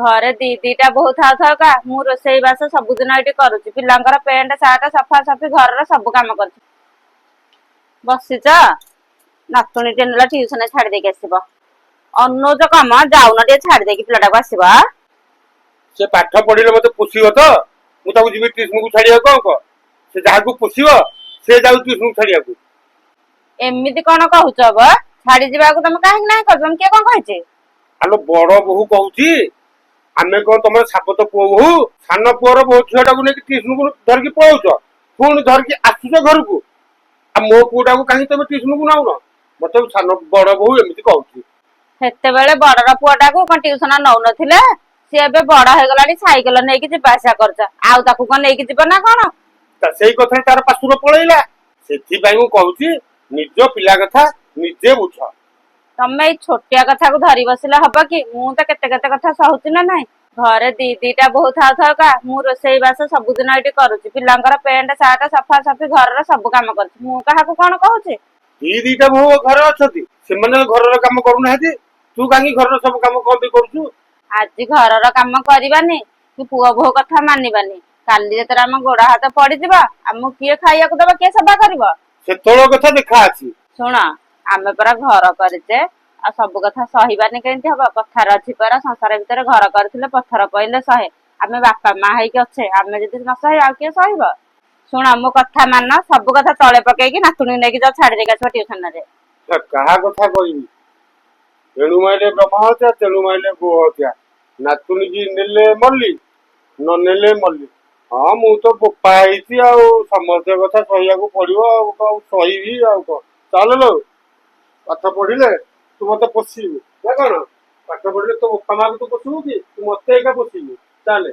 घरे दी दीटा बहुत था का मु रोसई बास सबुदिन ये करुच्ची पिलांकर पेंट सार्ट सफा सफी घर सब काम कर बसीच नातुणी टे ना ट्यूशन छाड़ देके आसब अनुज कम जाऊन टे छाड़ देकी पिलाटा को आसब से पाठ पढ़िले मते पुछियो तो मु ताकू जिबि ट्यूशन को छाड़िया को से जहा को पुछियो से जाउ ट्यूशन छाड़िया को एमिति कौन कहूच अब छाड़ी जीवा को तुम काहे ना कर तुम के कौन कहचे आलो बड़ बहु कहूची आमे को तुम सापत पुओ बहु सान पुओर बहु छुआटा को लेके ट्यूशन को धरकी पळौछ पुणी धरकी आसुछ घर को आ मो पुओटा को काहे तुम ट्यूशन को नाउन मते सान बड़ बहु एमिति कहूची हेते बेले बड़र पुआटा को कोन ट्यूशन नौ नथिले सी एबे बड़ हो गलाडी साइकिल नेकी जिबा आशा करछ आउ ताकू कोन नेकी जिबो ना कोन ता सेई कथा तार पासुर पळैला सेथि बाई मु कहूची निज पिला कथा निजे बुझ तमे ई छोटिया कथा को धरी बसिला हबा कि मु त केते केते कथा सहुची ना नाही घरे दी दीटा बहुत था का मु रोसई बास सबुदिन ये करुच्ची पिलांकर पेंट सार्ट सफा सफी घर सब काम कर मु काहा को कोन कहूची दी दीटा बहु घर अछती से माने घर काम करू नाहती तू काहे घर सब काम कोन पे करूछु आज घर काम करबानी कि पुओ बोह कथा मानिबानी काली जेतरा हम गोड़ा हाथ पड़ी जिबा हम किए खाइया को दबा के सेवा करबो से तोळ कथा देखा अछि सुन आमे परा घर करचे आ सब कथा सहीबानी केंति हबा पत्थर अछि परा संसार भीतर घर करथिले पत्थर पइले सहे आमे बापा मा हेइ के अच्छे आमे जदी न सहे आ के सहीबो सुन मो कथा मान सब कथा तळे पके कि नातुणी नेकी जा छाडी देका छ ट्यूशन रे कहा कथा कहिबी तेणु माइले ब्रह्म हत्या तेणु माइले गो हत्या नातुणी की नेले मल्ली न नेले मल्ली हाँ मु तो बोपा ହେଇଛି ଆଉ ସମସ୍ତ କଥା ସହିବାକୁ ପଡିବ ଆଉ ସହିବି ଆଉ କଣ ଚାଲ लो ପାଠ ପଢିଲେ ତୁ ମତେ ପୋଷିବୁ ନା କଣ ପାଠ ପଢିଲେ ତୋ ବୋପା ମାକୁ ତୁ ପୋଷିବୁ କି ତୁ ମତେ ଏକା ପୋଷିବୁ ଚାଲେ